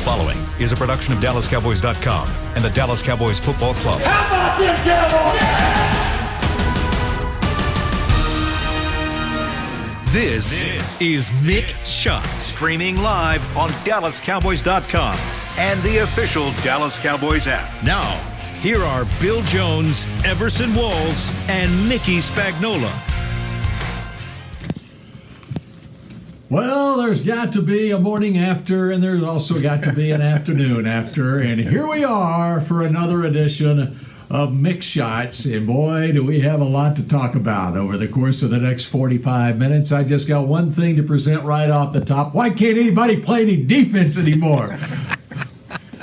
following is a production of DallasCowboys.com and the Dallas Cowboys Football Club. How about them Cowboys? This is Mick Shots. Streaming live on DallasCowboys.com and the official Dallas Cowboys app. Now, here are Bill Jones, Everson Walls, and Mickey Spagnola. Well, there's got to be a morning after, and there's also got to be an afternoon after. And here we are for another edition of Mick Shots. And boy, do we have a lot to talk about over the course of the next 45 minutes. I just got one thing to present right off the top. Why can't anybody play any defense anymore?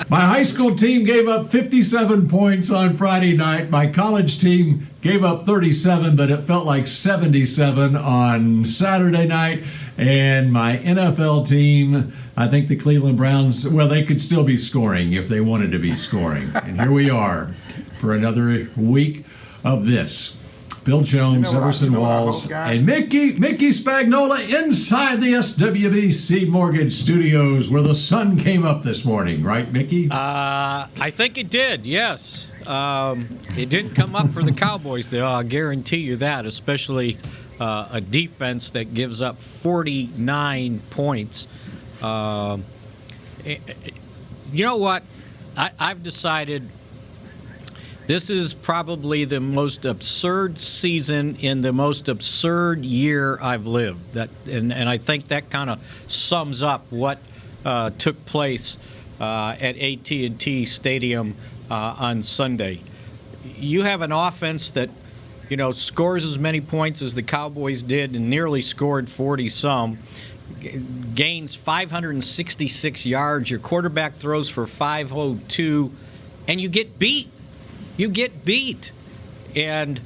My high school team gave up 57 points on Friday night. My college team gave up 37, but it felt like 77 on Saturday night. And my NFL team, I think the Cleveland Browns, well, they could still be scoring if they wanted to be scoring. And here we are for another week of this. Bill Jones, Everson Walls, and Mickey Spagnola inside the SWBC Mortgage Studios where the sun came up this morning. Right, Mickey? I think it did, yes. It didn't come up for the Cowboys, though. I'll guarantee you that, especially a defense that gives up 49 points. You know what? I've decided this is probably the most absurd season in the most absurd year I've lived. And I think that kind of sums up what took place at AT&T Stadium on Sunday. You have an offense that, scores as many points as the Cowboys did and nearly scored 40-some, gains 566 yards. Your quarterback throws for 502, and you get beat. And,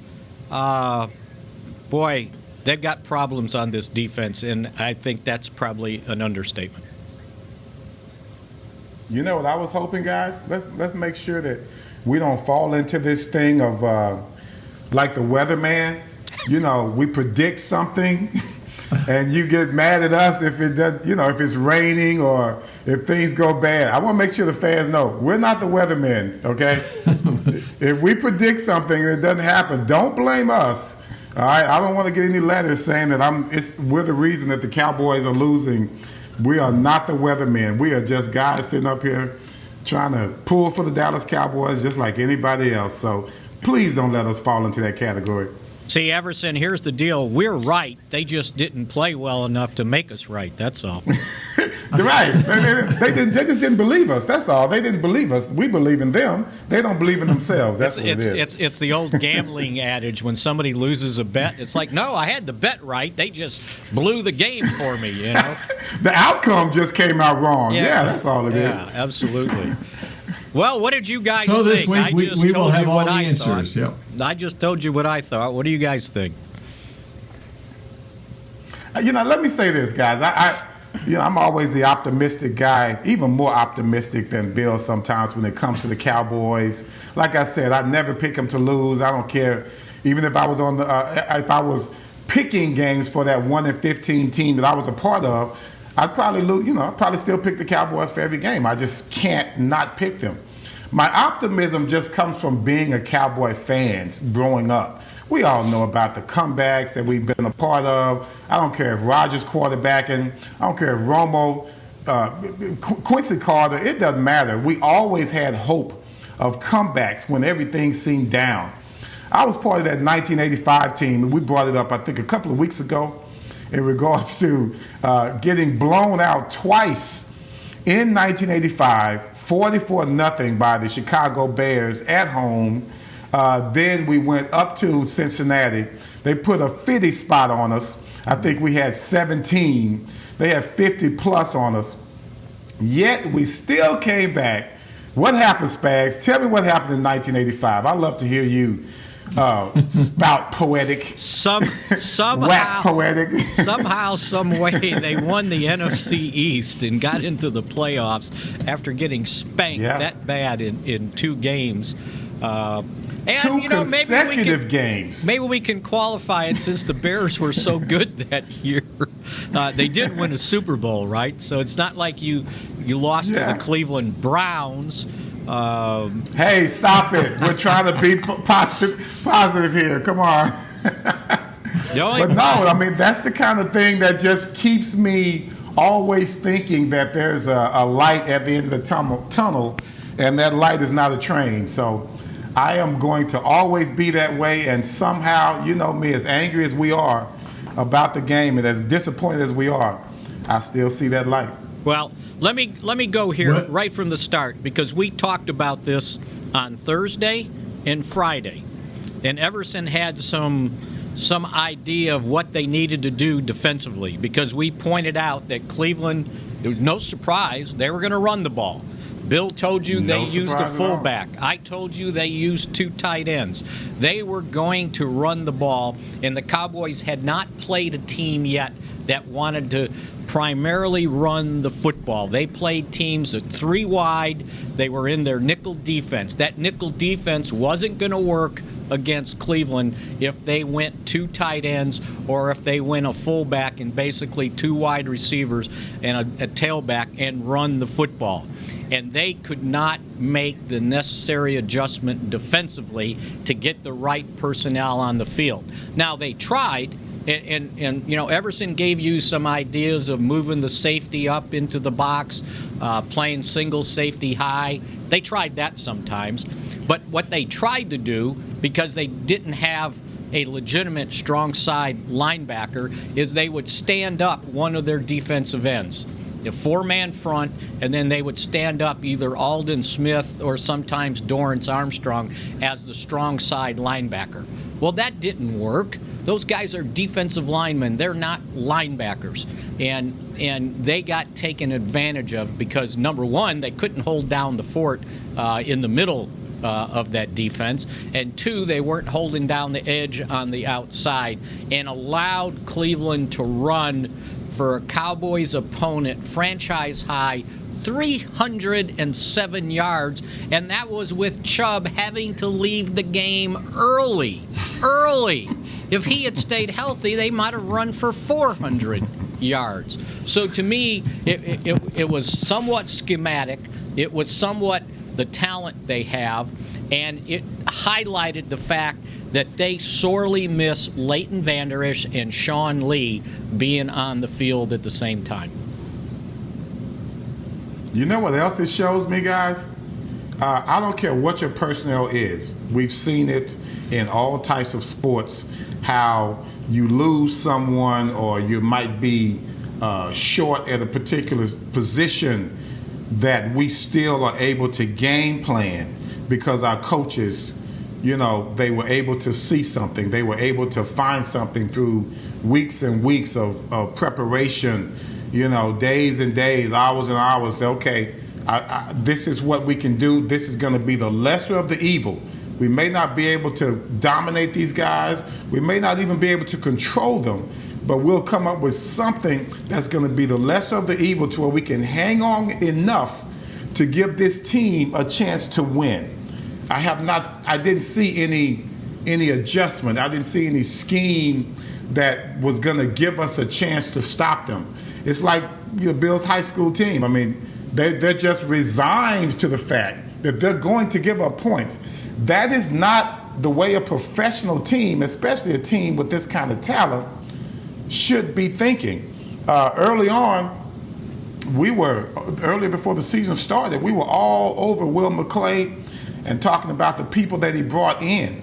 boy, they've got problems on this defense, and I think that's probably an understatement. You know what I was hoping, guys? Let's make sure that we don't fall into this thing of like the weatherman. We predict something, and you get mad at us if it does. If it's raining or if things go bad. I want to make sure the fans know we're not the weathermen. Okay, if we predict something and it doesn't happen, don't blame us. All right, I don't want to get any letters saying that we're the reason that the Cowboys are losing. We are not the weathermen. We are just guys sitting up here trying to pull for the Dallas Cowboys just like anybody else. So please don't let us fall into that category. See, Everson, here's the deal. We're right. They just didn't play well enough to make us right. That's all. Right. They just didn't believe us. That's all. They didn't believe us. We believe in them. They don't believe in themselves. That's what it is. It's the old gambling adage. When somebody loses a bet, it's like, no, I had the bet right. They just blew the game for me, The outcome just came out wrong. Yeah, that's all it is. Yeah, absolutely. Well, what did you guys think? So this think? week we will have all the answers. Yep. I just told you what I thought. What do you guys think? Let me say this, guys. I'm always the optimistic guy, even more optimistic than Bill sometimes when it comes to the Cowboys. Like I said, I never pick them to lose. I don't care. Even if I was if I was picking games for that 1-15 team that I was a part of, I'd probably lose. I'd probably still pick the Cowboys for every game. I just can't not pick them. My optimism just comes from being a Cowboy fan growing up. We all know about the comebacks that we've been a part of. I don't care if Rodgers quarterbacking. I don't care if Romo, Quincy Carter. It doesn't matter. We always had hope of comebacks when everything seemed down. I was part of that 1985 team, and we brought it up, I think, a couple of weeks ago in regards to getting blown out twice in 1985, 44-0 by the Chicago Bears at home. Then we went up to Cincinnati. They put a 50 spot on us. I think we had 17. They had 50+ on us. Yet we still came back. What happened, Spags? Tell me what happened in 1985. I'd love to hear you spout poetic. Somehow, wax poetic. Somehow, some way, they won the NFC East and got into the playoffs after getting spanked that bad in 2 games. And, Two you know, consecutive games. Maybe we can qualify it since the Bears were so good that year. They did win a Super Bowl, right? So it's not like you lost to the Cleveland Browns. Hey, stop it. We're trying to be positive here. Come on. But no, I mean, that's the kind of thing that just keeps me always thinking that there's a light at the end of the tunnel, and that light is not a train. So I am going to always be that way, and somehow, you know me, as angry as we are about the game and as disappointed as we are, I still see that light. Well, let me go here right from the start, because we talked about this on Thursday and Friday, and Everson had some idea of what they needed to do defensively, because we pointed out that Cleveland, it was no surprise, they were going to run the ball. Bill told you they used a fullback. I told you they used 2 tight ends. They were going to run the ball, and the Cowboys had not played a team yet that wanted to primarily run the football. They played teams at 3 wide. They were in their nickel defense. That nickel defense wasn't going to work against Cleveland if they went 2 tight ends or if they went a fullback and basically 2 wide receivers and a tailback and run the football. And they could not make the necessary adjustment defensively to get the right personnel on the field. Now, they tried, and you know, Everson gave you some ideas of moving the safety up into the box, playing single safety high. They tried that sometimes. But what they tried to do, because they didn't have a legitimate strong side linebacker, is they would stand up one of their defensive ends. A 4-man front, and then they would stand up either Alden Smith or sometimes Dorrance Armstrong as the strong side linebacker. Well, that didn't work. Those guys are defensive linemen. They're not linebackers. And they got taken advantage of because, number one, they couldn't hold down the fort in the middle of that defense, and 2, they weren't holding down the edge on the outside and allowed Cleveland to run for a Cowboys opponent franchise high 307 yards, and that was with Chubb having to leave the game early. If he had stayed healthy, they might have run for 400 yards. So to me, it was somewhat schematic. It was somewhat the talent they have, and it highlighted the fact that they sorely miss Leighton Vander Esch and Sean Lee being on the field at the same time. You know what else it shows me, guys? I don't care what your personnel is. We've seen it in all types of sports, how you lose someone or you might be short at a particular position, that we still are able to game plan because our coaches, you know, they were able to see something. They were able to find something through weeks and weeks of preparation, you know, days and days, hours and hours. Okay, this is what we can do. This is going to be the lesser of the evil. We may not be able to dominate these guys. We may not even be able to control them, but we'll come up with something that's going to be the lesser of the evil to where we can hang on enough to give this team a chance to win. I didn't see any adjustment. I didn't see any scheme that was going to give us a chance to stop them. It's like, you know, Bill's high school team. I mean, they're just resigned to the fact that they're going to give up points. That is not the way a professional team, especially a team with this kind of talent, should be thinking. Early on, earlier before the season started, we were all over Will McClay and talking about the people that he brought in.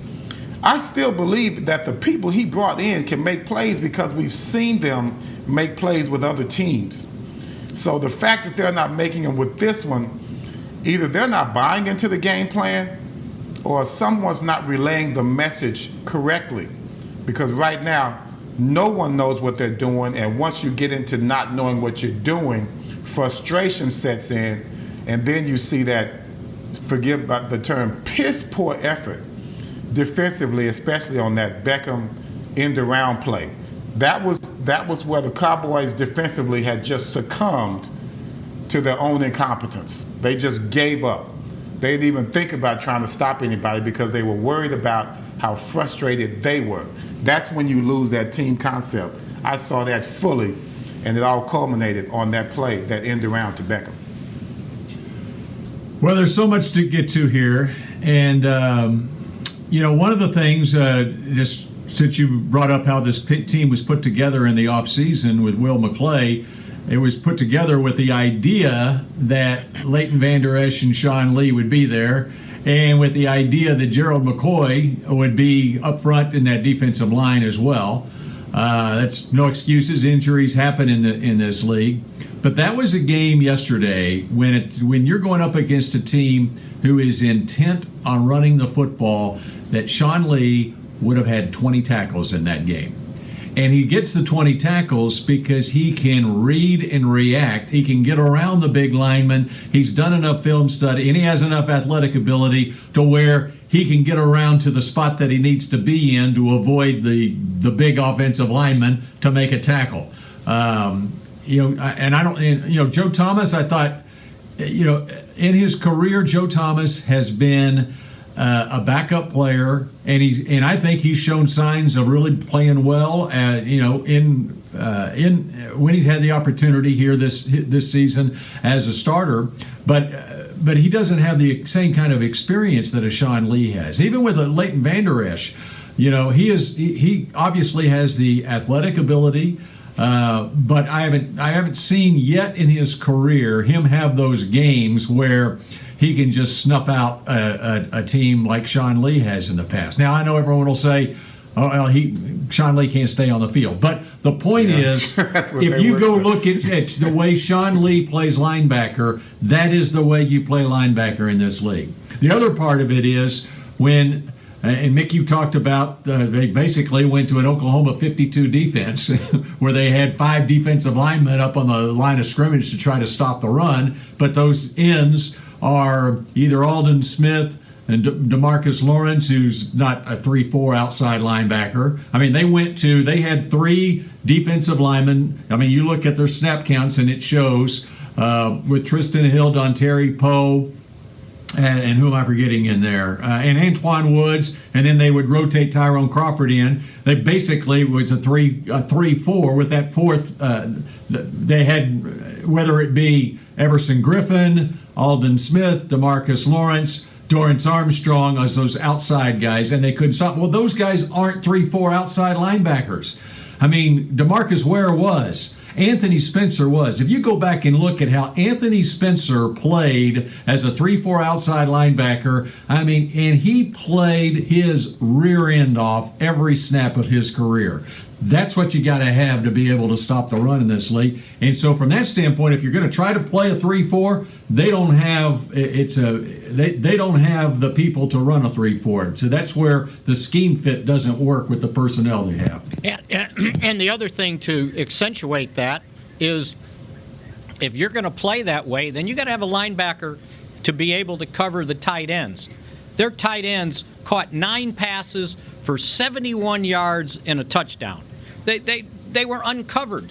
I still believe that the people he brought in can make plays because we've seen them make plays with other teams. So the fact that they're not making them with this one, either they're not buying into the game plan or someone's not relaying the message correctly. Because right now, no one knows what they're doing, and once you get into not knowing what you're doing, frustration sets in, and then you see that, forgive the term, piss poor effort defensively, especially on that Beckham end around play. That was where the Cowboys defensively had just succumbed to their own incompetence. They just gave up. They didn't even think about trying to stop anybody because they were worried about how frustrated they were. That's when you lose that team concept. I saw that fully, and it all culminated on that play, that end around to Beckham. Well, there's so much to get to here, and one of the things, just since you brought up how this team was put together in the offseason with Will McClay, it was put together with the idea that Leighton Vander Esch and Sean Lee would be there, and with the idea that Gerald McCoy would be up front in that defensive line as well. That's no excuses. Injuries happen in this league. But that was a game yesterday when you're going up against a team who is intent on running the football, that Sean Lee would have had 20 tackles in that game. And he gets the 20 tackles because he can read and react. He can get around the big lineman. He's done enough film study, and he has enough athletic ability to where he can get around to the spot that he needs to be in to avoid the big offensive lineman to make a tackle. Joe Thomas, I thought, in his career, Joe Thomas has been a backup player, and I think he's shown signs of really playing well. When he's had the opportunity here this season as a starter, but he doesn't have the same kind of experience that a Sean Lee has. Even with a Leighton Vander Esch, he obviously has the athletic ability. But I haven't seen yet in his career him have those games where he can just snuff out a team like Sean Lee has in the past. Now, I know everyone will say, Sean Lee can't stay on the field. But the point is, if you go look at the way Sean Lee plays linebacker, that is the way you play linebacker in this league. The other part of it is when, and Mick, you talked about they basically went to an Oklahoma 52 defense where they had 5 defensive linemen up on the line of scrimmage to try to stop the run, but those ends are either Alden Smith and DeMarcus Lawrence, who's not a 3-4 outside linebacker. I mean, they had 3 defensive linemen. I mean, you look at their snap counts and it shows with Tristan Hill, Dontari Poe, and who am I forgetting in there? And Antoine Woods, and then they would rotate Tyrone Crawford in. They basically was a 3-4 with that fourth. They had, whether it be Everson Griffin, Alden Smith, DeMarcus Lawrence, Dorrance Armstrong as those outside guys, and they couldn't stop. Well, those guys aren't 3-4 outside linebackers. I mean, DeMarcus Ware was. Anthony Spencer was. If you go back and look at how Anthony Spencer played as a 3-4 outside linebacker, I mean, and he played his rear end off every snap of his career. That's what you got to have to be able to stop the run in this league. And so from that standpoint, if you're going to try to play a 3-4, they don't have they don't have the people to run a 3-4. So that's where the scheme fit doesn't work with the personnel they have. And the other thing to accentuate that is if you're going to play that way, then you got to have a linebacker to be able to cover the tight ends. Their tight ends caught 9 passes for 71 yards and a touchdown. They were uncovered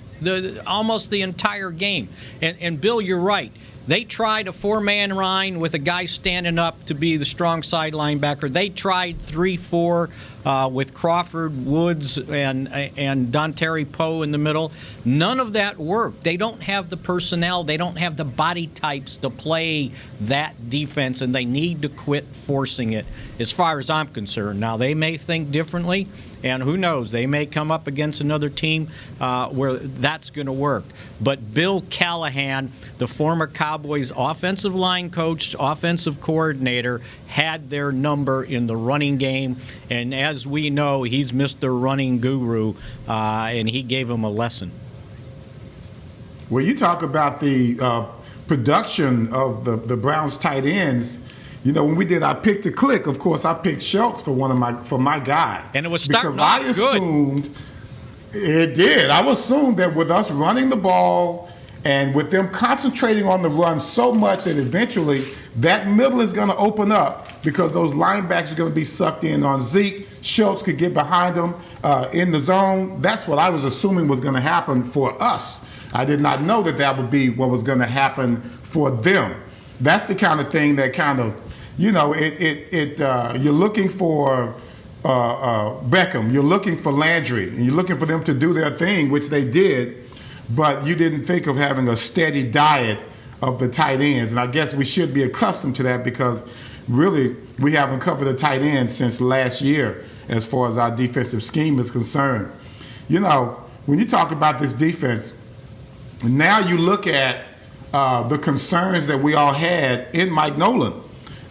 almost the entire game. And Bill, you're right. They tried a 4-man line with a guy standing up to be the strong side linebacker. They tried 3-4 with Crawford, Woods, and Dontari Poe in the middle. None of that worked. They don't have the personnel. They don't have the body types to play that defense, and they need to quit forcing it as far as I'm concerned. Now, they may think differently, and who knows, they may come up against another team where that's going to work. But Bill Callahan, the former Cowboys offensive line coach, offensive coordinator, had their number in the running game. And as we know, he's Mr. Running Guru, and he gave him a lesson. Well, you talk about the production of the Browns tight ends. You know, when we did our pick to click, of course, I picked Schultz for my guy. And it was starting because off I assumed it did. I assumed that with us running the ball and with them concentrating on the run so much that eventually that middle is going to open up because those linebackers are going to be sucked in on Zeke. Schultz could get behind them in the zone. That's what I was assuming was going to happen for us. I did not know that would be what was going to happen for them. That's the kind of thing that kind of you're looking for Beckham, you're looking for Landry, and you're looking for them to do their thing, which they did, but you didn't think of having a steady diet of the tight ends. And I guess we should be accustomed to that because really we haven't covered the tight end since last year as far as our defensive scheme is concerned. When you talk about this defense, now you look at the concerns that we all had in Mike Nolan.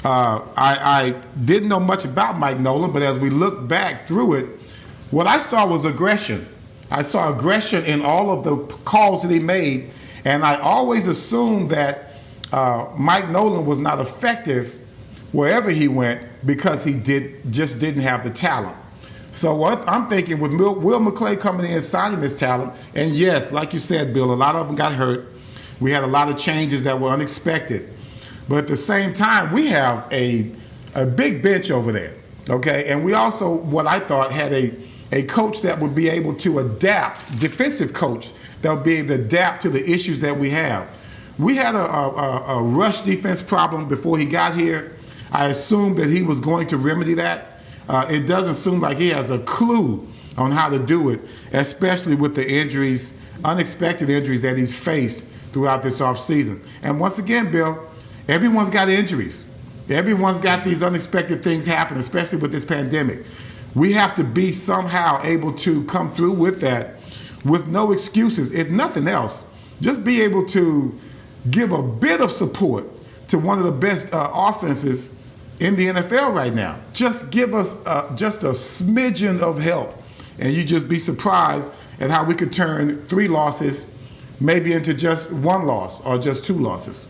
I didn't know much about Mike Nolan, but as we look back through it, what I saw was aggression. I saw aggression in all of the calls that he made, and I always assumed that Mike Nolan was not effective wherever he went because he just didn't have the talent. So what I'm thinking with Will McClay coming in and signing this talent, and yes, like you said, Bill, a lot of them got hurt. We had a lot of changes that were unexpected. But at the same time, we have a big bench over there, okay? And we also, what I thought, had a coach that would be able to adapt, defensive coach that would be able to adapt to the issues that we have. We had a rush defense problem before he got here. I assumed that he was going to remedy that. It doesn't seem like he has a clue on how to do it, especially with the injuries, unexpected injuries that he's faced throughout this offseason. And once again, Bill, everyone's got injuries. Everyone's got these unexpected things happen, especially with this pandemic. We have to be somehow able to come through with that with no excuses. If nothing else, just be able to give a bit of support to one of the best offenses in the NFL right now. Just give us just a smidgen of help, and you just be surprised at how we could turn 3 losses maybe into just 1 loss or just 2 losses.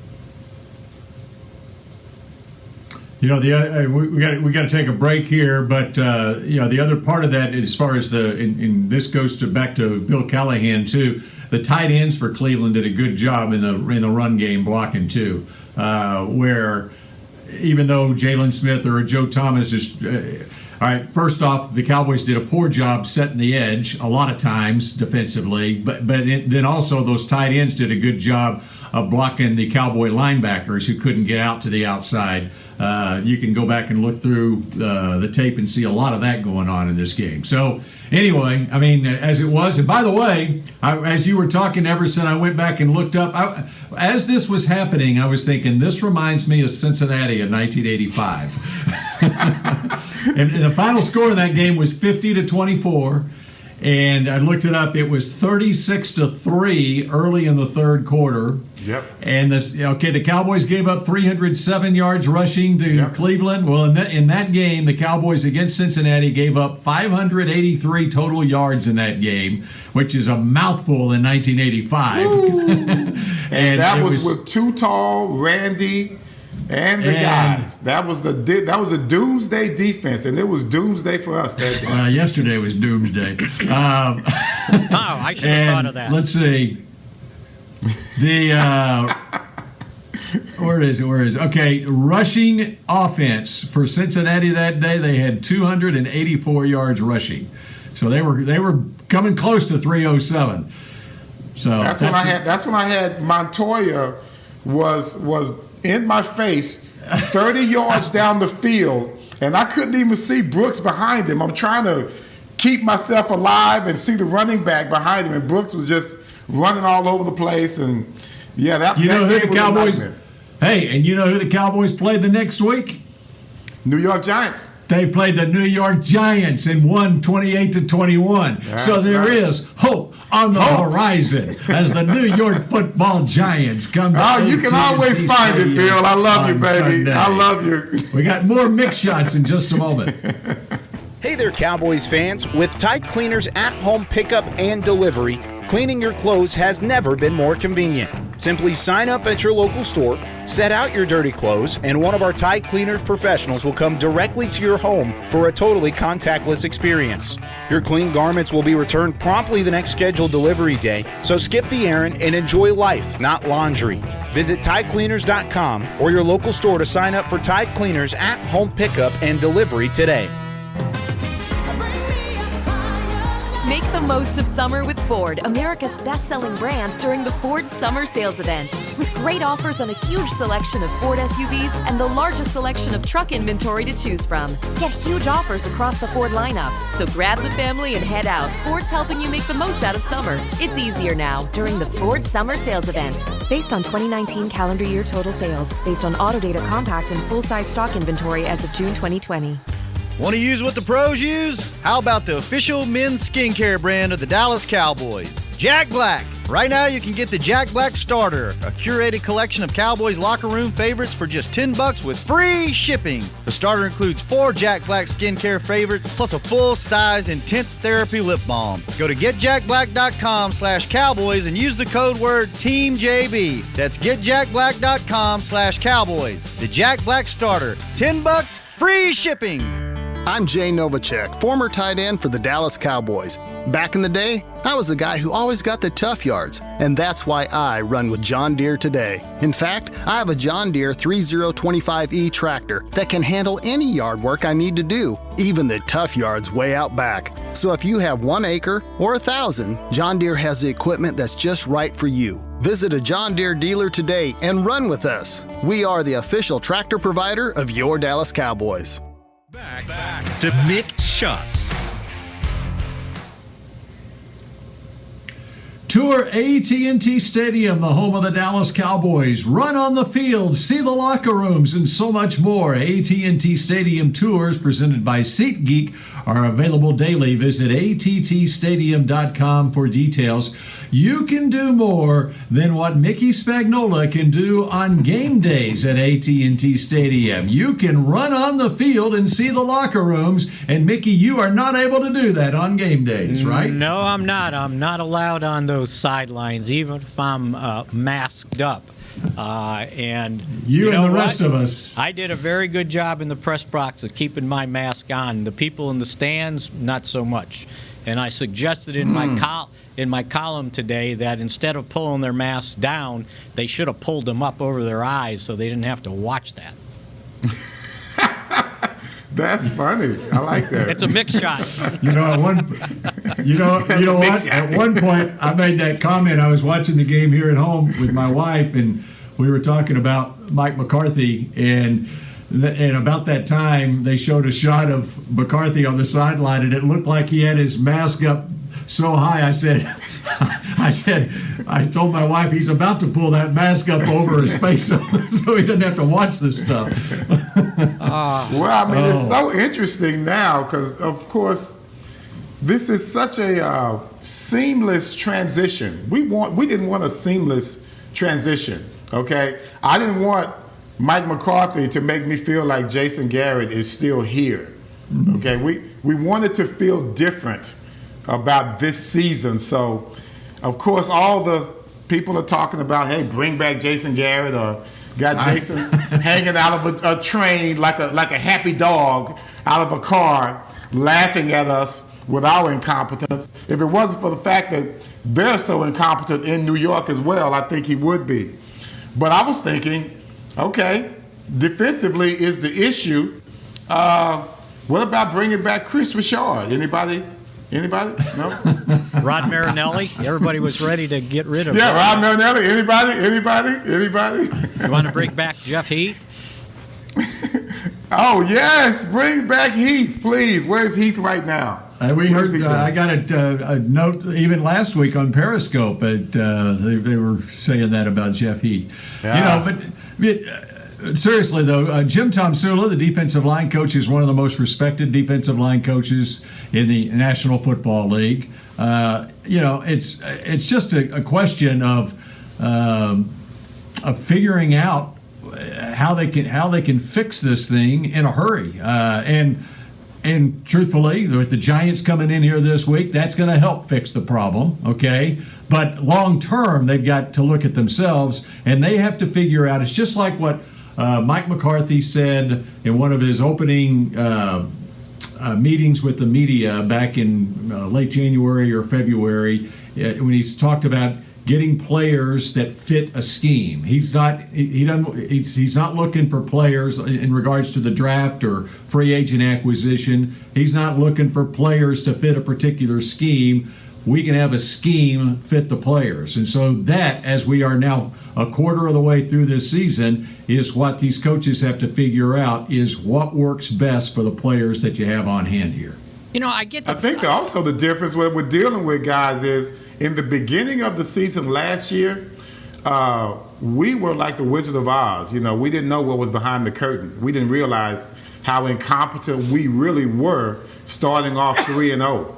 We got to take a break here, but the other part of that, as far as and this goes back to Bill Callahan too. The tight ends for Cleveland did a good job in the run game blocking too, where even though Jalen Smith or Joe Thomas is. All right, first off, the Cowboys did a poor job setting the edge a lot of times defensively, but then also those tight ends did a good job of blocking the Cowboy linebackers who couldn't get out to the outside. You can go back and look through the tape and see a lot of that going on in this game. So anyway, I mean, as it was, and by the way, as you were talking, Everson, I went back and looked up. As this was happening, I was thinking, this reminds me of Cincinnati in 1985. And the final score in that game was 50-24. And I looked it up. It was 36-3 early in the third quarter. Yep. And the Cowboys gave up 307 yards rushing to Cleveland. Well, in that game, the Cowboys against Cincinnati gave up 583 total yards in that game, which is a mouthful in 1985. and that was with Too Tall, Randy, and the guys. That was the doomsday defense, and it was doomsday for us that day. Yesterday was doomsday. I should have thought of that. Let's see. Where is it? Okay, rushing offense for Cincinnati that day, they had 284 yards rushing. So they were coming close to 307. So that's when I had Montoya was in my face 30 yards down the field, and I couldn't even see Brooks behind him. I'm trying to keep myself alive and see the running back behind him, and Brooks was just running all over the place. And who the Cowboys? Hey, and you know who the Cowboys played the next week? New York Giants. They played the New York Giants and won 28-21. So there is hope on the horizon as the New York Football Giants come to you can always find it, Bill. I love you, baby. Sunday. I love you. We got more mix shots in just a moment. Hey there, Cowboys fans. With Tide Cleaners at-home pickup and delivery, cleaning your clothes has never been more convenient. Simply sign up at your local store, set out your dirty clothes, and one of our Tide Cleaners professionals will come directly to your home for a totally contactless experience. Your clean garments will be returned promptly the next scheduled delivery day, so skip the errand and enjoy life, not laundry. Visit TideCleaners.com or your local store to sign up for Tide Cleaners at-home pickup and delivery today. Make the most of summer with Ford, America's best-selling brand, during the Ford Summer Sales Event. With great offers on a huge selection of Ford SUVs and the largest selection of truck inventory to choose from. Get huge offers across the Ford lineup. So grab the family and head out. Ford's helping you make the most out of summer. It's easier now during the Ford Summer Sales Event. Based on 2019 calendar year total sales. Based on Autodata compact and full-size stock inventory as of June 2020. Want to use what the pros use? How about the official men's skincare brand of the Dallas Cowboys, Jack Black? Right now you can get the Jack Black Starter, a curated collection of Cowboys locker room favorites for just $10 with free shipping. The starter includes 4 Jack Black skincare favorites plus a full-sized intense therapy lip balm. Go to getjackblack.com/Cowboys and use the code word TEAMJB. That's getjackblack.com/Cowboys. The Jack Black Starter, $10, free shipping. I'm Jay Novacek, former tight end for the Dallas Cowboys. Back in the day, I was the guy who always got the tough yards, and that's why I run with John Deere today. In fact, I have a John Deere 3025E tractor that can handle any yard work I need to do, even the tough yards way out back. So if you have 1 acre or 1,000, John Deere has the equipment that's just right for you. Visit a John Deere dealer today and run with us. We are the official tractor provider of your Dallas Cowboys. Back to Mick Shots. Tour AT&T Stadium, the home of the Dallas Cowboys. Run on the field, see the locker rooms, and so much more. AT&T Stadium tours presented by SeatGeek are available daily. Visit attstadium.com for details. You can do more than what Mickey Spagnola can do on game days at AT&T Stadium. You can run on the field and see the locker rooms, and Mickey, you are not able to do that on game days, right? No, I'm not. I'm not allowed on those sidelines, even if I'm masked up. And you and the rest of us. I did a very good job in the press box of keeping my mask on. The people in the stands, not so much. And I suggested in my column today that instead of pulling their masks down, they should have pulled them up over their eyes so they didn't have to watch that. That's funny. I like that. It's a mix shot. At one point, I made that comment. I was watching the game here at home with my wife, and we were talking about Mike McCarthy, and about that time, they showed a shot of McCarthy on the sideline, and it looked like he had his mask up so high. I told my wife he's about to pull that mask up over his face so he doesn't have to watch this stuff. It's so interesting now because, of course, this is such a seamless transition. We didn't want a seamless transition, okay? I didn't want Mike McCarthy to make me feel like Jason Garrett is still here, okay? We wanted to feel different about this season. So, of course, all the people are talking about, hey, bring back Jason Garrett, or got Jason hanging out of a train like a happy dog out of a car, laughing at us with our incompetence. If it wasn't for the fact that they're so incompetent in New York as well, I think he would be. But I was thinking, okay, defensively is the issue. What about bringing back Chris Richard? Anybody? No? Rod Marinelli? Everybody was ready to get rid of him. Yeah, Rod Marinelli. Anybody? You want to bring back Jeff Heath? Oh, yes. Bring back Heath, please. Where's Heath right now? We heard. I got a note even last week on Periscope, but they were saying that about Jeff Heath. Yeah. Seriously though, Jim Tomsula, the defensive line coach, is one of the most respected defensive line coaches in the National Football League. It's just a question of figuring out how they can fix this thing in a hurry. And truthfully, with the Giants coming in here this week, that's going to help fix the problem, okay? But long term, they've got to look at themselves, and they have to figure out. It's just like what Mike McCarthy said in one of his opening meetings with the media back in late January or February, when he talked about getting players that fit a scheme. He's not looking for players in regards to the draft or free agent acquisition. He's not looking for players to fit a particular scheme. we can have a scheme fit the players. And so that, as we are now a quarter of the way through this season, is what these coaches have to figure out, is what works best for the players that you have on hand here. You know, I think also the difference what we're dealing with, guys, is in the beginning of the season last year, we were like the Wizard of Oz. You know, we didn't know what was behind the curtain. We didn't realize how incompetent we really were starting off 3-0.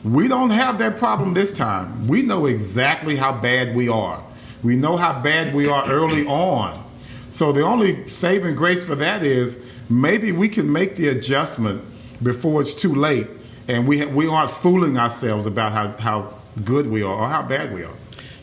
We don't have that problem this time. We know exactly how bad we are. We know how bad we are early on. So the only saving grace for that is maybe we can make the adjustment before it's too late, and we aren't fooling ourselves about how good we are or how bad we are.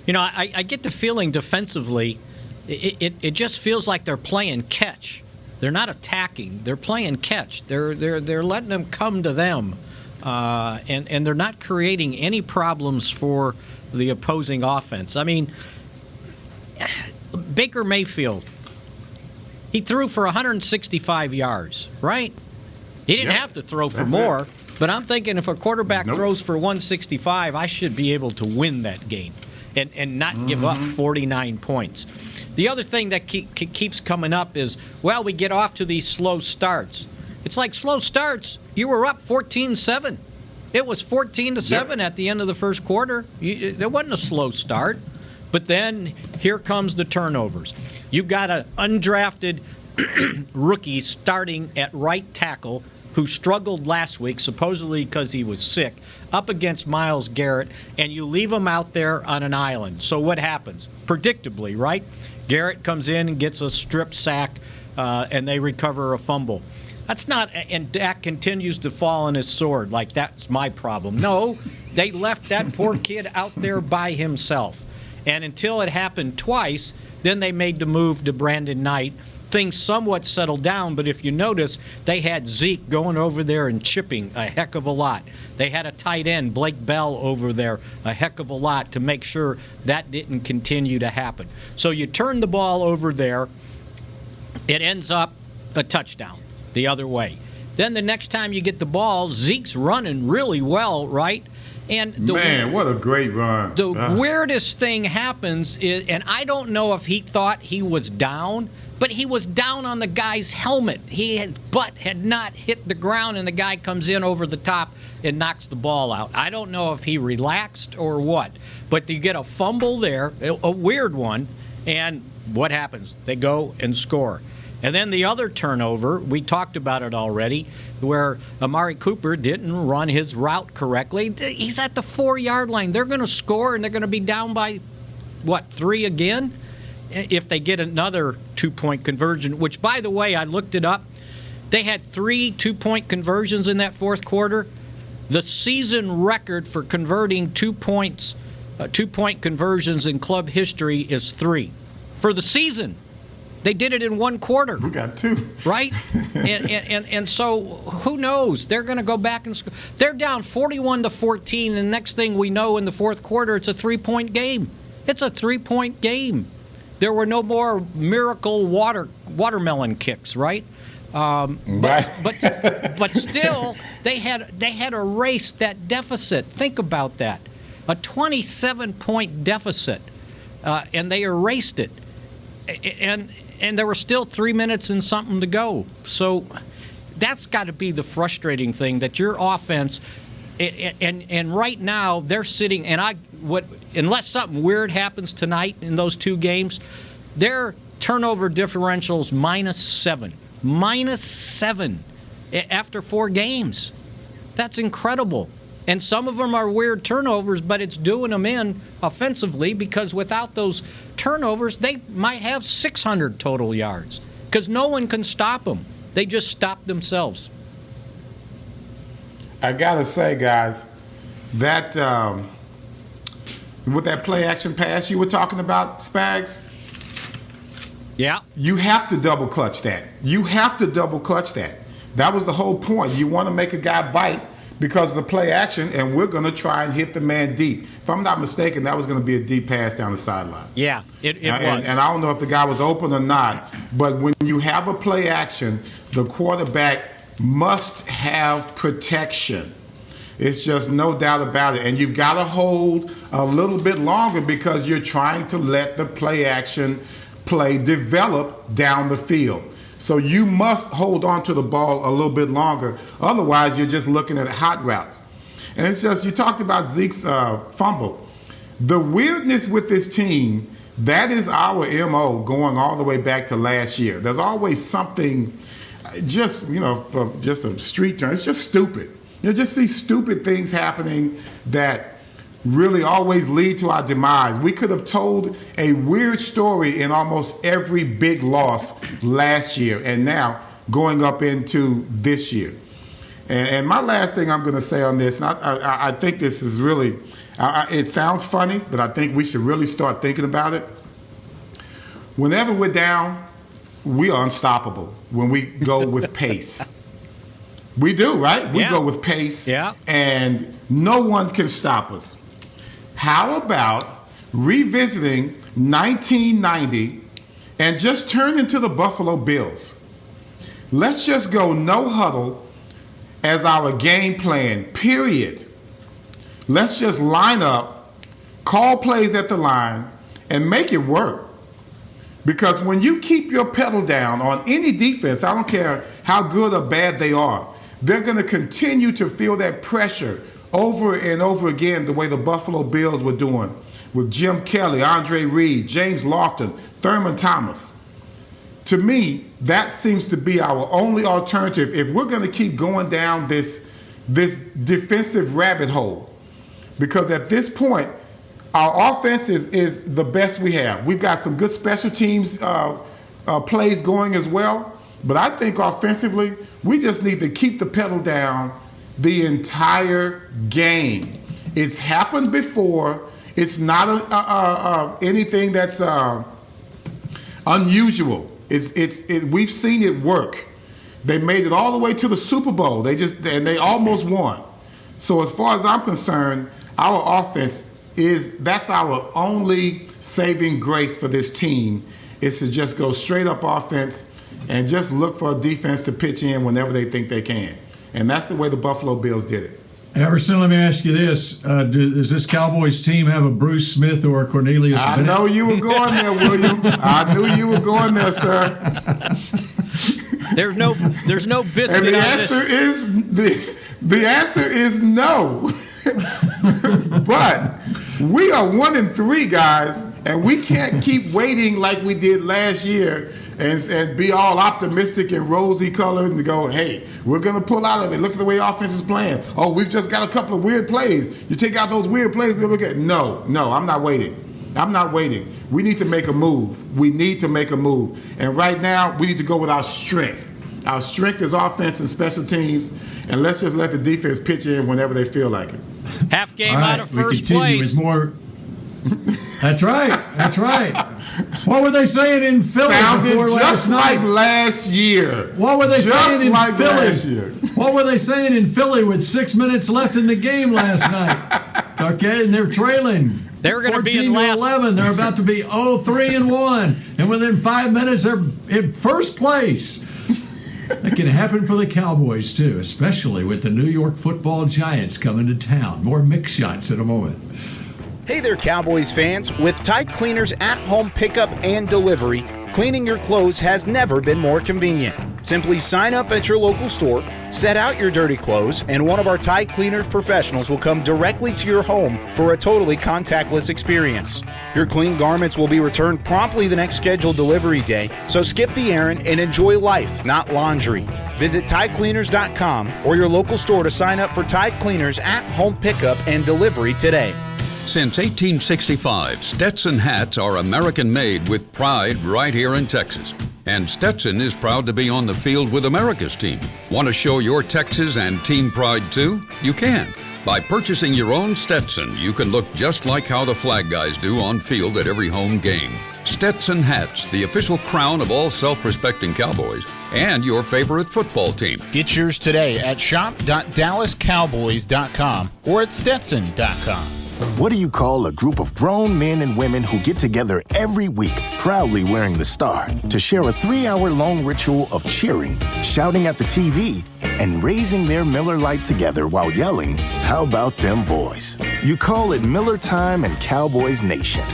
You know, I get the feeling defensively, it just feels like they're playing catch. They're not attacking. They're playing catch. They're letting them come to them, and they're not creating any problems for the opposing offense. I mean, Baker Mayfield, he threw for 165 yards, right? He didn't have to throw for more, but I'm thinking if a quarterback throws for 165, I should be able to win that game and not give up 49 points. The other thing that keeps coming up is, well, we get off to these slow starts. It's like slow starts. You were up 14-7. It was 14-7 at the end of the first quarter. There wasn't a slow start. But then here comes the turnovers. You've got an undrafted rookie starting at right tackle who struggled last week, supposedly because he was sick, up against Myles Garrett, and you leave him out there on an island. So what happens? Predictably, right? Garrett comes in and gets a strip sack, and they recover a fumble. That's not, and Dak continues to fall on his sword like that's my problem. No, they left that poor kid out there by himself. And until it happened twice, then they made the move to Brandon Knight. Things somewhat settled down, but if you notice, they had Zeke going over there and chipping a heck of a lot. They had a tight end, Blake Bell, over there a heck of a lot to make sure that didn't continue to happen. So you turn the ball over there, it ends up a touchdown the other way. Then the next time you get the ball, Zeke's running really well, right? And man, what a great run. The weirdest thing happens is, and I don't know if he thought he was down, but he was down on the guy's helmet. His butt had not hit the ground, and the guy comes in over the top and knocks the ball out. I don't know if he relaxed or what, but you get a fumble there, a weird one, and what happens? They go and score. And then the other turnover, we talked about it already, where Amari Cooper didn't run his route correctly. He's at the 4-yard line. They're going to score, and they're going to be down by, 3 again? If they get another 2-point conversion, which, by the way, I looked it up. They had 3 2-point conversions in that fourth quarter. The season record for converting 2-point conversions in club history is 3. For the season. They did it in one quarter. We got 2. Right? and so who knows? They're going to go back and score. They're down 41-14, and the next thing we know in the fourth quarter, it's a 3-point game. It's a 3-point game. There were no more miracle watermelon kicks, right? But still, they had erased that deficit. Think about that. A 27-point deficit, and they erased it. And there were still 3 minutes and something to go. So that's got to be the frustrating thing, that your offense, and right now they're sitting, unless something weird happens tonight in those 2 games, their turnover differential's -7. -7 after 4 games. That's incredible. And some of them are weird turnovers, but it's doing them in offensively, because without those turnovers, they might have 600 total yards because no one can stop them. They just stop themselves. I got to say, guys, that with that play action pass you were talking about, Spags, yeah, you have to double clutch that. That was the whole point. You want to make a guy bite because of the play action, and we're going to try and hit the man deep. If I'm not mistaken, that was going to be a deep pass down the sideline. Yeah, it was. And I don't know if the guy was open or not, but when you have a play action, the quarterback must have protection. It's just no doubt about it. And you've got to hold a little bit longer because you're trying to let the play develop down the field. So you must hold on to the ball a little bit longer. Otherwise, you're just looking at hot routes. And it's just, you talked about Zeke's fumble. The weirdness with this team, that is our MO going all the way back to last year. There's always something, just, for just a street term, it's just stupid. You just see stupid things happening that really always lead to our demise. We could have told a weird story in almost every big loss last year and now going up into this year. And my last thing I'm going to say on this, and I think this is really, it sounds funny, but I think we should really start thinking about it. Whenever we're down, we are unstoppable when we go with pace. We do, right? We go with pace, and no one can stop us. How about revisiting 1990 and just turn into the Buffalo Bills? Let's just go no huddle as our game plan, period. Let's just line up, call plays at the line, and make it work. Because when you keep your pedal down on any defense, I don't care how good or bad they are, they're going to continue to feel that pressure over and over again the way the Buffalo Bills were doing with Jim Kelly, Andre Reed, James Lofton, Thurman Thomas. To me, that seems to be our only alternative if we're going to keep going down this defensive rabbit hole. Because at this point, our offense is the best we have. We've got some good special teams plays going as well. But I think offensively, we just need to keep the pedal down the entire game. It's happened before. It's not anything that's unusual. We've seen it work. They made it all the way to the Super Bowl. They almost won. So as far as I'm concerned, our offense that's our only saving grace for this team, is to just go straight up offense and just look for a defense to pitch in whenever they think they can. And that's the way the Buffalo Bills did it. Everson, let me ask you this. Does this Cowboys team have a Bruce Smith or a Cornelius Bennett? I know you were going there, William. I knew you were going there, sir. There's no biscuit. And the answer is no. But we are 1-3, guys, and we can't keep waiting like we did last year and be all optimistic and rosy colored and go, hey, we're going to pull out of it. Look at the way offense is playing. Oh, we've just got a couple of weird plays. You take out those weird plays, we'll get. No, I'm not waiting. I'm not waiting. We need to make a move. We need to make a move. And right now, we need to go with our strength. Our strength is offense and special teams, and let's just let the defense pitch in whenever they feel like it. Half game out of first place. With more. That's right. What were they saying in Philly? Sounded just like last year. What were they saying in Philly? Last year. What were they saying in Philly with 6 minutes left in the game last night? Okay, and they're trailing. They were going to be in 11. They're about to be 0-3-1, and within 5 minutes they're in first place. That can happen for the Cowboys too, especially with the New York Football Giants coming to town. More Mick shots in a moment. Hey there, Cowboys fans. With Tide Cleaners at-home pickup and delivery, cleaning your clothes has never been more convenient. Simply sign up at your local store, set out your dirty clothes, and one of our Tide Cleaners professionals will come directly to your home for a totally contactless experience. Your clean garments will be returned promptly the next scheduled delivery day, so skip the errand and enjoy life, not laundry. Visit TideCleaners.com or your local store to sign up for Tide Cleaners at-home pickup and delivery today. Since 1865, Stetson hats are American-made with pride right here in Texas. And Stetson is proud to be on the field with America's team. Want to show your Texas and team pride too? You can. By purchasing your own Stetson, you can look just like how the flag guys do on field at every home game. Stetson hats, the official crown of all self-respecting Cowboys, and your favorite football team. Get yours today at shop.dallascowboys.com or at stetson.com. What do you call a group of grown men and women who get together every week, proudly wearing the star, to share a 3-hour-long ritual of cheering, shouting at the TV, and raising their Miller Lite together while yelling, "How about them boys?" You call it Miller Time and Cowboys Nation.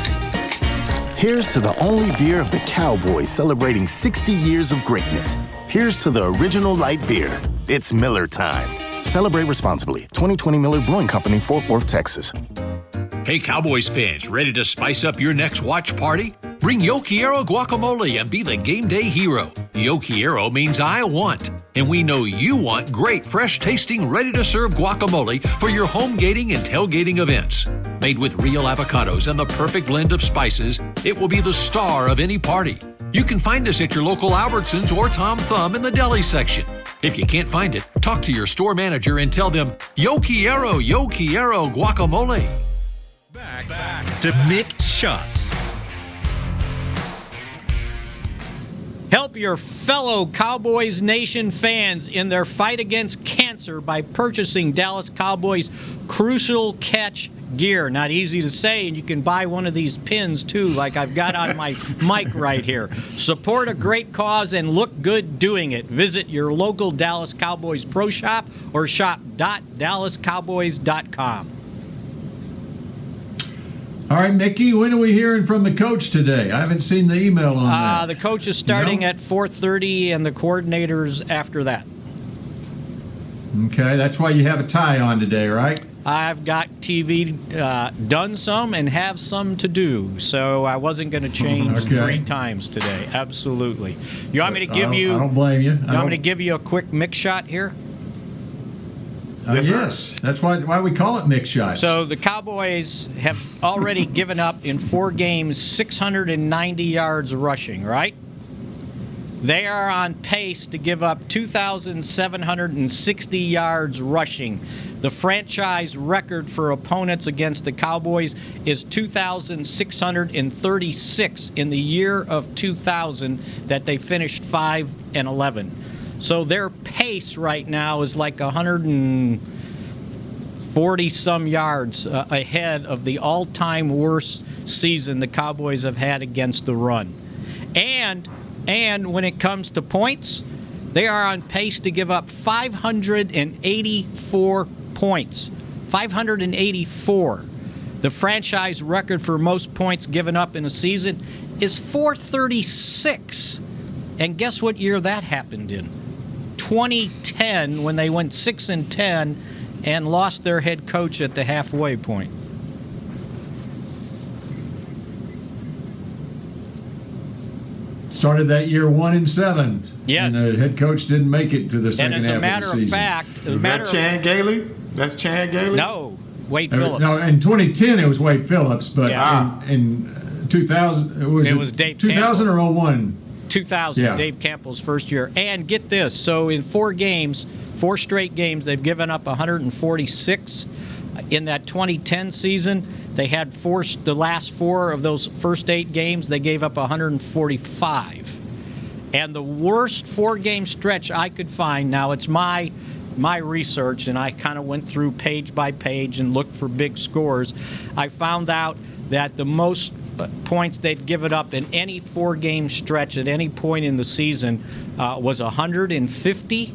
Here's to the only beer of the Cowboys celebrating 60 years of greatness. Here's to the original light beer. It's Miller Time. Celebrate responsibly. 2020 Miller Brewing Company, Fort Worth, Texas. Hey, Cowboys fans, ready to spice up your next watch party? Bring Yo Quiero guacamole and be the game day hero. Yo Quiero means I want, and we know you want great, fresh-tasting, ready-to-serve guacamole for your home gating and tailgating events. Made with real avocados and the perfect blend of spices, it will be the star of any party. You can find us at your local Albertsons or Tom Thumb in the deli section. If you can't find it, talk to your store manager and tell them, Yo Quiero guacamole. Back to Mick Shots. Help your fellow Cowboys Nation fans in their fight against cancer by purchasing Dallas Cowboys Crucial Catch gear. Not easy to say, and you can buy one of these pins too, like I've got on my mic right here. Support a great cause and look good doing it. Visit your local Dallas Cowboys Pro Shop or shop.dallascowboys.com. All right, Mickey, when are we hearing from the coach today? I haven't seen the email on that. The coach is starting at 4:30 and the coordinators after that. Okay, that's why you have a tie on today, right? I've got TV done some and have some to do, so I wasn't going to change 3 times today. Absolutely. You want me to give you? I don't blame you. You want me to give you a quick mix shot here? Yes, that's why we call it mix shots. So the Cowboys have already given up in 4 games 690 yards rushing, right? They are on pace to give up 2,760 yards rushing. The franchise record for opponents against the Cowboys is 2,636 in the year of 2000 that they finished 5-11. So their pace right now is like 140-some yards ahead of the all-time worst season the Cowboys have had against the run. And when it comes to points, they are on pace to give up 584 points. 584. The franchise record for most points given up in a season is 436. And guess what year that happened in? 2010, when they went 6-10 and lost their head coach at the halfway point. Started that year 1-7. Yes. And the head coach didn't make it to the second half of the season. And as a matter of fact... Is that Chan Gailey? That's Chan Gailey? No, Wade Phillips. No, in 2010 it was Wade Phillips, but in 2000... It was Dave 2000 Campbell. or 01? 2000, yeah. Dave Campbell's first year. And get this, so in 4 straight games, they've given up 146. In that 2010 season, they had the last 4 of those first 8 games, they gave up 145. And the worst 4-game stretch I could find, now it's my research, and I kind of went through page by page and looked for big scores. I found out that the most points they'd given up in any 4-game stretch at any point in the season was 150,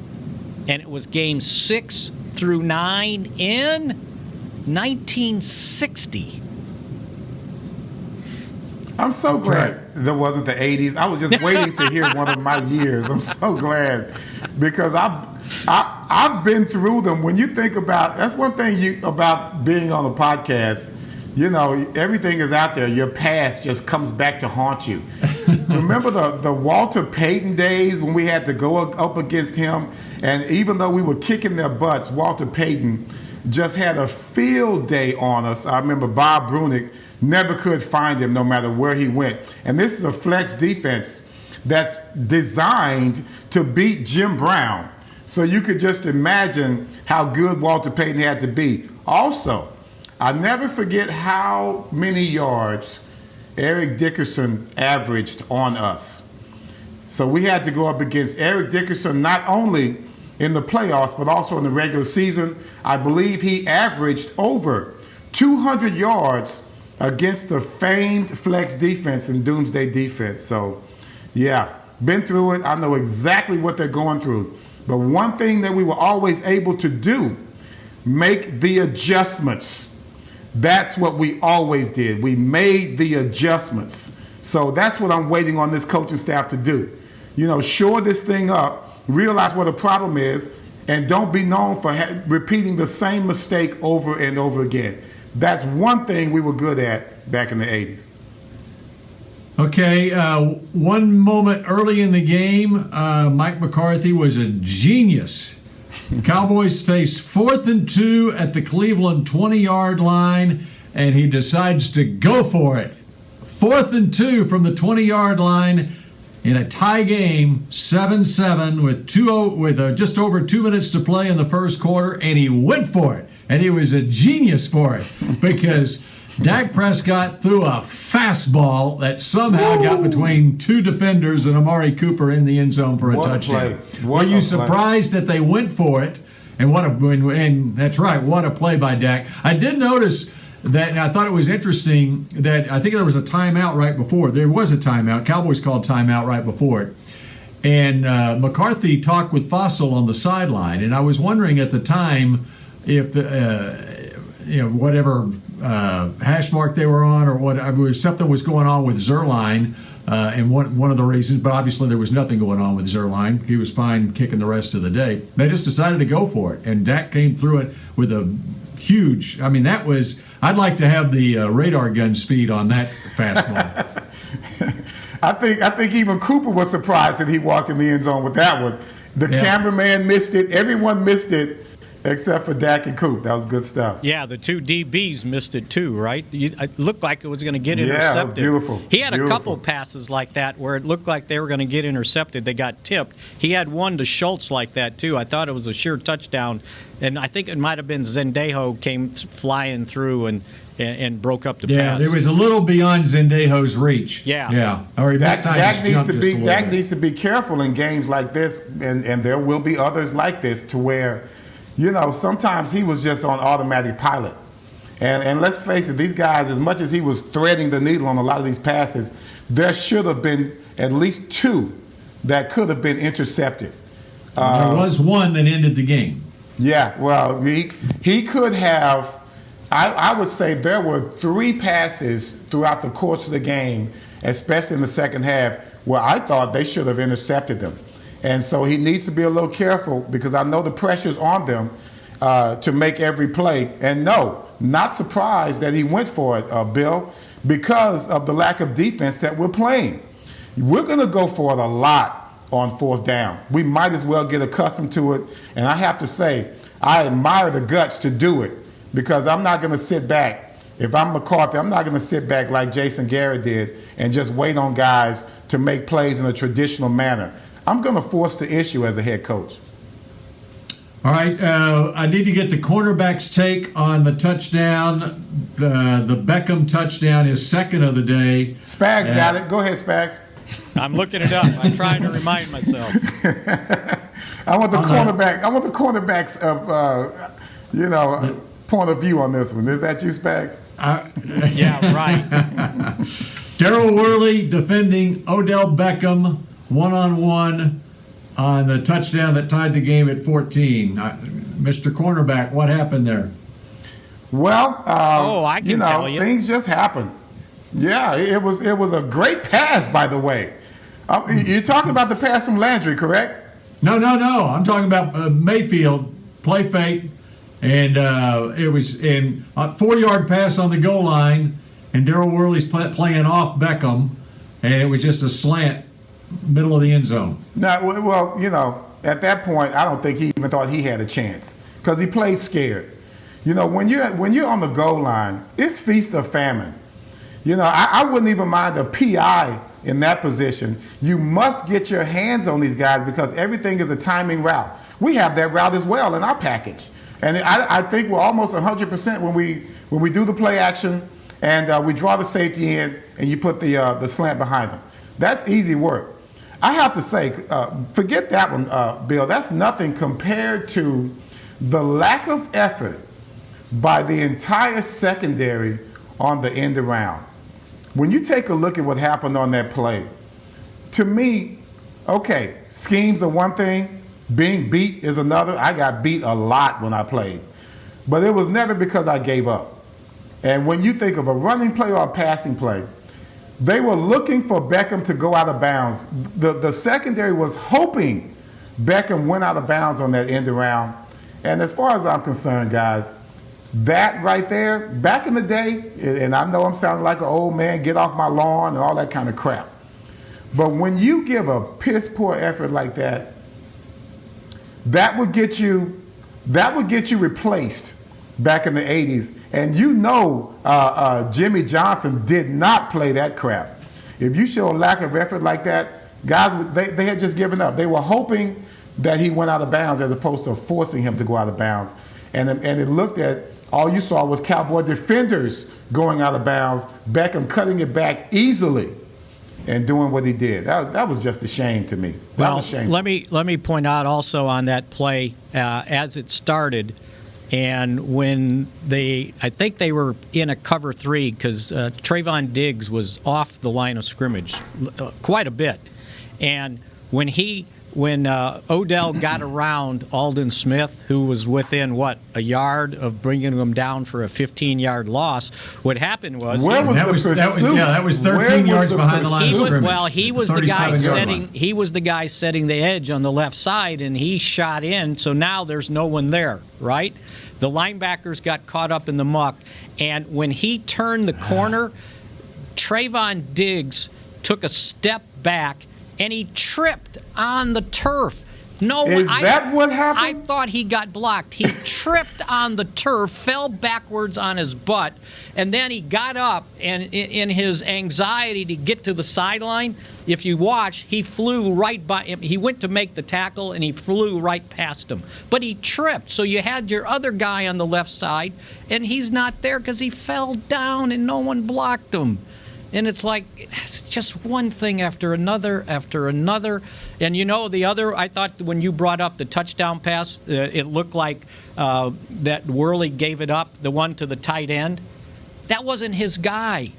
and it was games 6 through 9 in 1960. I'm so glad there wasn't the 80s. I was just waiting to hear one of my years. I'm so glad because I've been through them. When you think about, that's one thing about being on a podcast. You know, everything is out there. Your past just comes back to haunt you. Remember the Walter Payton days when we had to go up against him? And even though we were kicking their butts, Walter Payton just had a field day on us. I remember Bob Brunick never could find him no matter where he went. And this is a flex defense that's designed to beat Jim Brown. So you could just imagine how good Walter Payton had to be. Also, I never forget how many yards Eric Dickerson averaged on us. So we had to go up against Eric Dickerson not only in the playoffs, but also in the regular season. I believe he averaged over 200 yards against the famed flex defense and doomsday defense. So, yeah, been through it. I know exactly what they're going through. But one thing that we were always able to do, make the adjustments. That's what we always did. We made the adjustments. So that's what I'm waiting on this coaching staff to do. Shore this thing up, realize what the problem is, and don't be known for repeating the same mistake over and over again. That's one thing we were good at back in the 80s. Okay, one moment early in the game, Mike McCarthy was a genius. Cowboys faced 4th and 2 at the Cleveland 20-yard line, and he decides to go for it. 4th and 2 from the 20-yard line in a tie game, 7-7 with just over 2 minutes to play in the first quarter, and he went for it. And he was a genius for it because Dak Prescott threw a fastball that somehow got between 2 defenders and Amari Cooper in the end zone for a touchdown. Were you surprised that they went for it? And that's right, what a play by Dak. I did notice that, and I thought it was interesting that I think there was a timeout right before. There was a timeout. Cowboys called timeout right before it. And McCarthy talked with Fossil on the sideline, and I was wondering at the time if whatever hash mark they were on or whatever, something was going on with Zerline, and one of the reasons, but obviously there was nothing going on with Zerline. He was fine kicking the rest of the day. They just decided to go for it, and Dak came through it with a huge, I'd like to have the radar gun speed on that fastball. I think even Cooper was surprised that he walked in the end zone with that one. The cameraman missed it. Everyone missed it. Except for Dak and Coop. That was good stuff. Yeah, the 2 DBs missed it too, right? It looked like it was going to get intercepted. Yeah, it was beautiful. He had a couple passes like that where it looked like they were going to get intercepted. They got tipped. He had one to Schultz like that too. I thought it was a sheer touchdown. And I think it might have been Zendejo came flying through and broke up the pass. Yeah, it was a little beyond Zendejo's reach. Yeah. Or Dak needs to be careful in games like this, and there will be others like this to where sometimes he was just on automatic pilot. And let's face it, these guys, as much as he was threading the needle on a lot of these passes, there should have been at least 2 that could have been intercepted. There was one that ended the game. Yeah, well, he could have. I would say there were 3 passes throughout the course of the game, especially in the second half, where I thought they should have intercepted them. And so he needs to be a little careful because I know the pressure's on them to make every play. And no, not surprised that he went for it, Bill, because of the lack of defense that we're playing. We're going to go for it a lot on 4th down. We might as well get accustomed to it. And I have to say, I admire the guts to do it because I'm not going to sit back. If I'm McCarthy, I'm not going to sit back like Jason Garrett did and just wait on guys to make plays in a traditional manner. I'm going to force the issue as a head coach. All right, I need to get the cornerback's take on the touchdown. The Beckham touchdown is second of the day. Spags got it. Go ahead, Spags. I'm looking it up. I'm trying to remind myself. I want the cornerback. I want the cornerback's point of view on this one. Is that you, Spags? Yeah, right. Daryl Worley defending Odell Beckham one-on-one on the touchdown that tied the game at 14. Mr. Cornerback, what happened there? Well, I can tell you. Things just happened. Yeah, it was a great pass, by the way. You're talking about the pass from Landry, correct? No. I'm talking about Mayfield, play fake, and it was in a 4-yard pass on the goal line, and Daryl Worley's playing off Beckham, and it was just a slant, middle of the end zone. Now, well, at that point, I don't think he even thought he had a chance because he played scared. When you're on the goal line, it's feast or famine. I wouldn't even mind a PI in that position. You must get your hands on these guys because everything is a timing route. We have that route as well in our package. And I think we're almost 100% when we do the play action and we draw the safety in and you put the slant behind them. That's easy work. I have to say, forget that one, Bill. That's nothing compared to the lack of effort by the entire secondary on the end around. When you take a look at what happened on that play, to me, okay, schemes are one thing, Being beat is another. I got beat a lot when I played. But it was never because I gave up. And when you think of a running play or a passing play, they were looking for Beckham to go out of bounds. The secondary was hoping Beckham went out of bounds on that end around. And as far as I'm concerned, guys, that right there, back in the day, and I know I'm sounding like an old man, get off my lawn and all that kind of crap. But when you give a piss poor effort like that, that would get you replaced back in the 80s. And you know Jimmy Johnson did not play that crap. If you show a lack of effort like that, guys, they had just given up. They were hoping that he went out of bounds as opposed to forcing him to go out of bounds. And it looked at, all you saw was Cowboy defenders going out of bounds, Beckham cutting it back easily and doing what he did. That was just a shame to me. Well, let me point out also on that play as it started, and when I think they were in a cover 3 because Trayvon Diggs was off the line of scrimmage quite a bit, and when Odell got around Aldon Smith, who was within, a yard of bringing him down for a 15-yard loss, what happened was... That was 13 yards behind the line of scrimmage. Well, he was the guy setting the edge on the left side, and he shot in, so now there's no one there, right? The linebackers got caught up in the muck, and when he turned the corner, Trayvon Diggs took a step back, and he tripped on the turf. No, is that what happened? I thought he got blocked. He tripped on the turf, fell backwards on his butt, and then he got up, and in his anxiety to get to the sideline, if you watch, he flew right by him. He went to make the tackle, and he flew right past him. But he tripped, so you had your other guy on the left side, and he's not there because he fell down, and no one blocked him. And it's like, it's just one thing after another. And the other, I thought when you brought up the touchdown pass, it looked like that Worley gave it up, the one to the tight end. That wasn't his guy.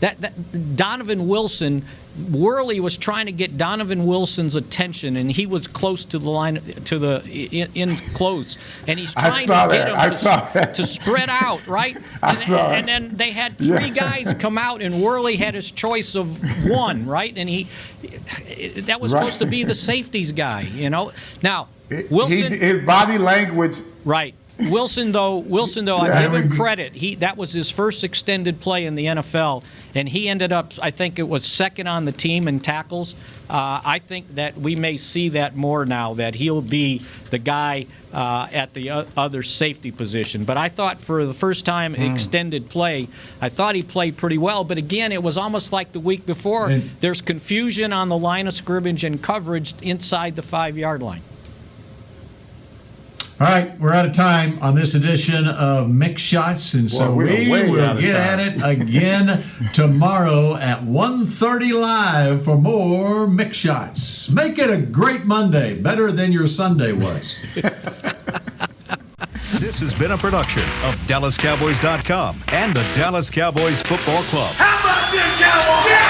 That Donovan Wilson, Worley was trying to get Donovan Wilson's attention, and he was close to the line, in close, and he's trying to get him to spread out, right? And then they had 3 guys come out, and Worley had his choice of one, right? And that was supposed to be the safeties guy, Now, Wilson, his body language, right? Wilson, though, I give him credit. That was his first extended play in the NFL, and he ended up, I think it was second on the team in tackles. I think that we may see that more now, that he'll be the guy at the other safety position. But I thought for the first time extended play, I thought he played pretty well. But again, it was almost like the week before. There's confusion on the line of scrimmage and coverage inside the 5-yard line. All right, we're out of time on this edition of Mix Shots, and so we will get at it again tomorrow at 1:30 live for more Mix Shots. Make it a great Monday, better than your Sunday was. This has been a production of DallasCowboys.com and the Dallas Cowboys Football Club. How about this, Cowboys? Yeah!